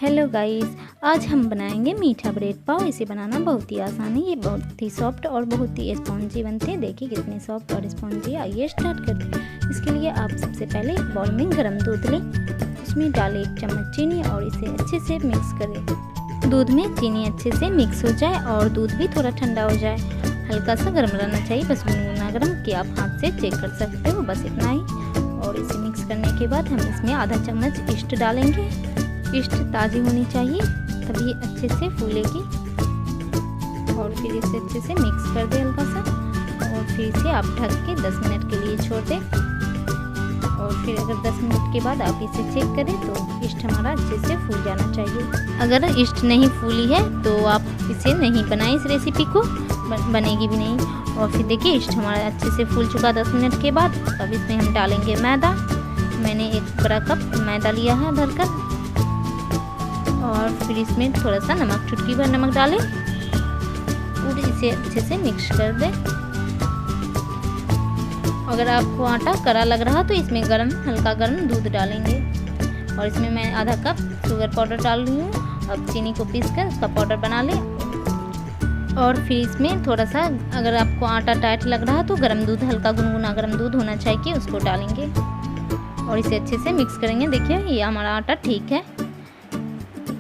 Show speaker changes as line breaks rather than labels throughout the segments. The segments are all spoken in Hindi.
हेलो गाइस, आज हम बनाएंगे मीठा ब्रेड पाव। इसे बनाना बहुत ही आसान है। ये बहुत ही सॉफ्ट और बहुत ही स्पॉन्जी बनते हैं। देखिए कितने सॉफ्ट और स्पॉन्जी। आइए स्टार्ट करते हैं। इसके लिए आप सबसे पहले एक बाउल में गर्म दूध लें, उसमें डालें 1 चम्मच चीनी और इसे अच्छे से मिक्स करें। दूध में चीनी अच्छे से मिक्स हो जाए और दूध भी थोड़ा ठंडा हो जाए। हल्का सा गर्म रहना चाहिए, बस गुनगुना गर्म, कि आप हाथ से चेक कर सकते हो, बस इतना ही। और इसे मिक्स करने के बाद हम इसमें आधा चम्मच ईस्ट डालेंगे। ईस्ट ताज़ी होनी चाहिए, तभी अच्छे से फूलेगी। और फिर इसे अच्छे से मिक्स कर दें हल्का सा, और फिर इसे आप ढक के 10 मिनट के लिए छोड़ दें। और फिर अगर 10 मिनट के बाद आप इसे चेक करें तो ईस्ट हमारा अच्छे से फूल जाना चाहिए। अगर ईस्ट नहीं फूली है तो आप इसे नहीं बनाएं, इस रेसिपी को बनेगी भी नहीं। और फिर देखिए ईस्ट हमारा अच्छे से फूल चुका 10 मिनट के बाद। अब इसमें हम डालेंगे मैदा। मैंने 1 बड़ा कप मैदा लिया है भरकर। और फिर इसमें थोड़ा सा नमक, चुटकी भर नमक डालें और इसे अच्छे से मिक्स कर दें। अगर आपको आटा कड़ा लग रहा तो इसमें हल्का गर्म दूध डालेंगे। और इसमें मैं आधा कप शुगर पाउडर डाल रही हूँ। अब चीनी को पीसकर उसका पाउडर बना लें। और फिर इसमें थोड़ा सा, अगर आपको आटा टाइट लग रहा तो गर्म दूध, हल्का गुनगुना गर्म दूध होना चाहिए, उसको डालेंगे और इसे अच्छे से मिक्स करेंगे। देखिए ये हमारा आटा ठीक है,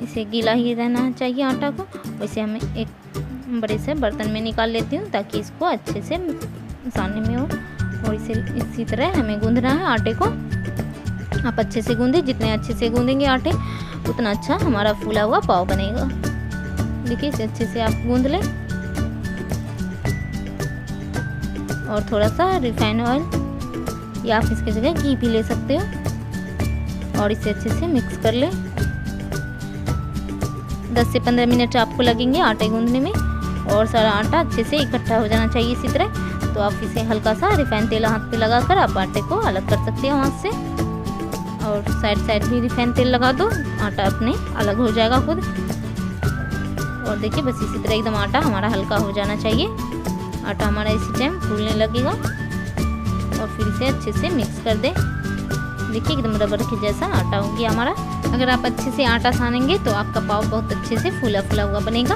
इसे गीला ही रहना चाहिए आटा को। वैसे हमें एक बड़े से बर्तन में निकाल लेती हूँ ताकि इसको अच्छे से सानने में हो। और इसे इसी तरह हमें गूंदना है आटे को। आप अच्छे से गूंदें, जितने अच्छे से गूंदेंगे आटे उतना अच्छा हमारा फूला हुआ पाव बनेगा। देखिए इसे अच्छे से आप गूंद लें। और थोड़ा सा रिफाइंड ऑयल या आप इसकी जगह घी भी ले सकते हो। और इसे अच्छे से मिक्स कर लें। 10 से 15 मिनट आपको लगेंगे आटे गूंदने में। और सारा आटा अच्छे से इकट्ठा हो जाना चाहिए इसी तरह। तो आप इसे हल्का सा रिफाइंड तेल हाथ पे लगाकर आप आटे को अलग कर सकते हो हाथ से। और साइड भी रिफाइंड तेल लगा दो, आटा अपने अलग हो जाएगा खुद। और देखिए बस इसी तरह एकदम आटा हमारा हल्का हो जाना चाहिए। आटा हमारा इसी टाइम फूलने लगेगा। और फिर इसे अच्छे से मिक्स कर दें। देखिए एकदम रबर के जैसा आटा हो गया हमारा। अगर आप अच्छे से आटा सानेंगे तो आपका पाव बहुत अच्छे से फूला फूला हुआ बनेगा।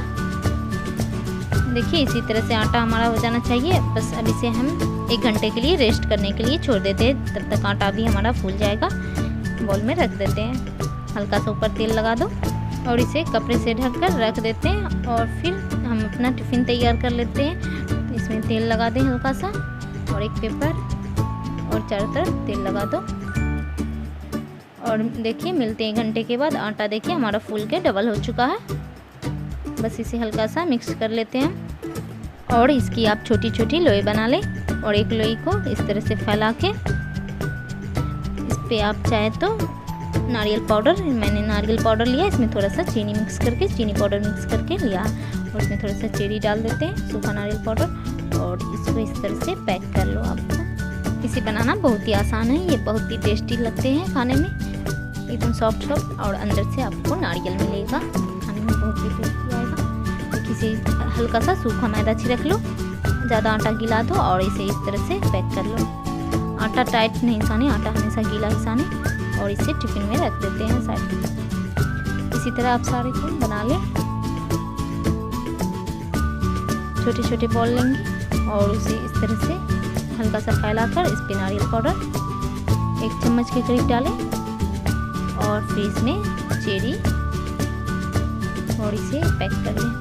देखिए इसी तरह से आटा हमारा हो जाना चाहिए। बस अब इसे हम 1 घंटे के लिए रेस्ट करने के लिए छोड़ देते हैं। तब तक आटा भी हमारा फूल जाएगा। बाउल में रख देते हैं। हल्का सा ऊपर तेल लगा दो और इसे कपड़े से ढक कर रख देते हैं। और फिर हम अपना टिफ़िन तैयार कर लेते हैं। तो इसमें तेल लगा दें हल्का सा और एक पेपर, और चारों तरफ तेल लगा दो। और देखिए मिलते हैं 1 घंटे के बाद। आटा देखिए हमारा फूल के डबल हो चुका है। बस इसे हल्का सा मिक्स कर लेते हैं। और इसकी आप छोटी छोटी लोई बना लें। और एक लोई को इस तरह से फैला के इस पे आप चाहे तो नारियल पाउडर, मैंने नारियल पाउडर लिया, इसमें थोड़ा सा चीनी मिक्स करके, चीनी पाउडर मिक्स करके लिया। और उसमें थोड़ा सा चेरी डाल देते हैं, सूखा नारियल पाउडर। और इसको इस तरह से पैक कर लो। आपको इसे बनाना बहुत ही आसान है। ये बहुत ही टेस्टी लगते हैं खाने में, एकदम सॉफ्ट और अंदर से आपको नारियल मिलेगा। खाने में बहुत ही टेस्टी आएगा। इसे हल्का सा सूखा मैदा छिड़क लो, ज़्यादा आटा गिला दो और इसे इस तरह से पैक कर लो। आटा टाइट नहीं साने, आटा हमेशा गीला ही साने। और इसे टिफिन में रख देते हैं साइड में। इसी तरह आप सारे को बना लें। छोटे छोटे बॉल लेंगे और उसे इस तरह से हल्का सा फैलाकर इस पे नारियल पाउडर 1 चम्मच के करीब डालें। और फिर इसमें चेरी और इसे पैक कर लें।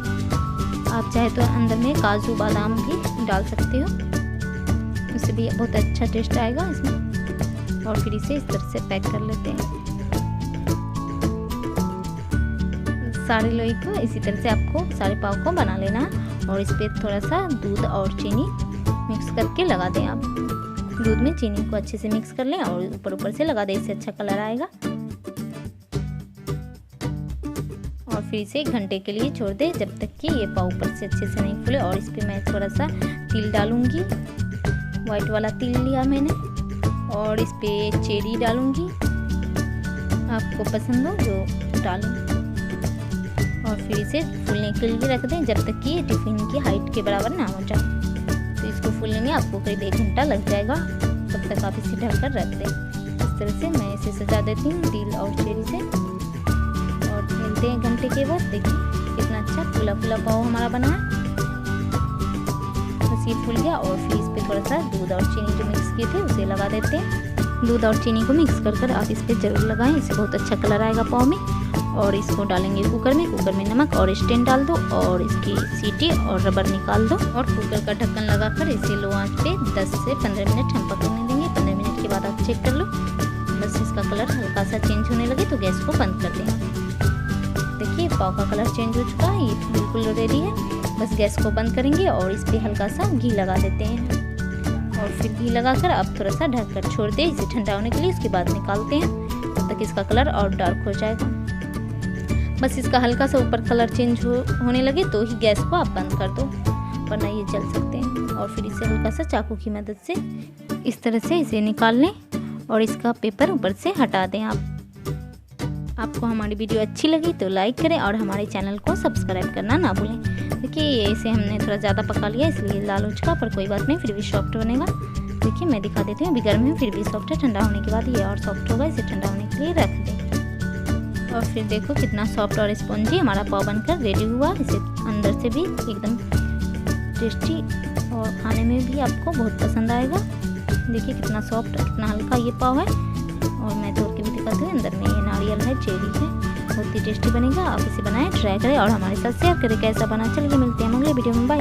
आप चाहे तो अंदर में काजू बादाम भी डाल सकते हो, उससे भी बहुत अच्छा टेस्ट आएगा इसमें। और फिर इसे इस तरह से पैक कर लेते हैं। सारे लोई को इसी तरह से आपको सारे पाव को बना लेना है। और इस पर थोड़ा सा दूध और चीनी मिक्स करके लगा दें। आप दूध में चीनी को अच्छे से मिक्स कर लें और ऊपर से लगा दें, इससे अच्छा कलर आएगा। और फिर इसे 1 घंटे के लिए छोड़ दें, जब तक कि ये पाव ऊपर से अच्छे से नहीं फूले। और इस पे मैं थोड़ा सा तिल डालूंगी, वाइट वाला तिल लिया मैंने। और इस पे चेरी डालूंगी, आपको पसंद हो जो डालें। और फिर इसे फूलने के लिए रख दें जब तक कि ये टिफ़िन की हाइट के बराबर ना हो जाए। तो इसको फूलने में आपको करीब 1 घंटा लग जाएगा। तब तक आप इसे ढककर रख दें। इस तरह से मैं इसे सजा देती हूँ तिल और चेरी से। और करते हैं घंटे के बाद। देखिए कितना अच्छा फूला फूला पाव हमारा बना है। बस ये फूल गया और फिर इस पे थोड़ा सा दूध और चीनी जो मिक्स किए थे उसे लगा देते हैं। दूध और चीनी को मिक्स कर आप इस पे ज़रूर लगाएं, इससे बहुत अच्छा कलर आएगा पाव में। और इसको डालेंगे कुकर में। कुकर में नमक और स्टैंड डाल दो और इसकी सीटी और रबर निकाल दो और कुकर का ढक्कन लगाकर इसे लो आंच पे 10 से 15 मिनट हम पकने देंगे। 15 मिनट के बाद आप चेक कर लो, बस इसका कलर हल्का सा चेंज होने लगे तो गैस को बंद कर दें। देखिए पाव का कलर चेंज हो चुका है, ये बिल्कुल रेडी है। बस गैस को बंद करेंगे और इस पर हल्का सा घी लगा देते हैं और फिर घी लगाकर अब थोड़ा सा ढककर छोड़ दें इसे ठंडा होने के लिए। उसके बाद निकालते हैं, तब तक इसका कलर और डार्क हो जाएगा। बस इसका हल्का सा ऊपर कलर चेंज होने लगे तो ही गैस को आप बंद कर दो, वरना ये जल सकते हैं। और फिर इसे हल्का सा चाकू की मदद से इस तरह से इसे निकाल लें और इसका पेपर ऊपर से हटा दें। आपको हमारी वीडियो अच्छी लगी तो लाइक करें और हमारे चैनल को सब्सक्राइब करना ना भूलें। देखिए ये इसे हमने थोड़ा ज़्यादा पका लिया इसलिए लाल हो चुका, पर कोई बात नहीं, फिर भी सॉफ्ट बनेगा। देखिए मैं दिखा देती हूँ, अभी गर्म है फिर भी सॉफ्ट है। ठंडा होने के बाद ये और सॉफ्ट होगा। इसे ठंडा होने के लिए रख दें और फिर देखो कितना सॉफ्ट और स्पॉन्जी हमारा पाव बनकर रेडी हुआ। इसे अंदर से भी एकदम टेस्टी और खाने में भी आपको बहुत पसंद आएगा। देखिए कितना सॉफ्ट कितना हल्का ये पाव है। और मैं तोड़ के भी दिखाती हूँ, अंदर में ये नारियल है, चेरी है, बहुत ही टेस्टी बनेगा। आप इसे बनाएं, ट्राई करें और हमारे साथ शेयर करें कैसा बना। चलिए मिलते हैं अगले वीडियो में, बाय।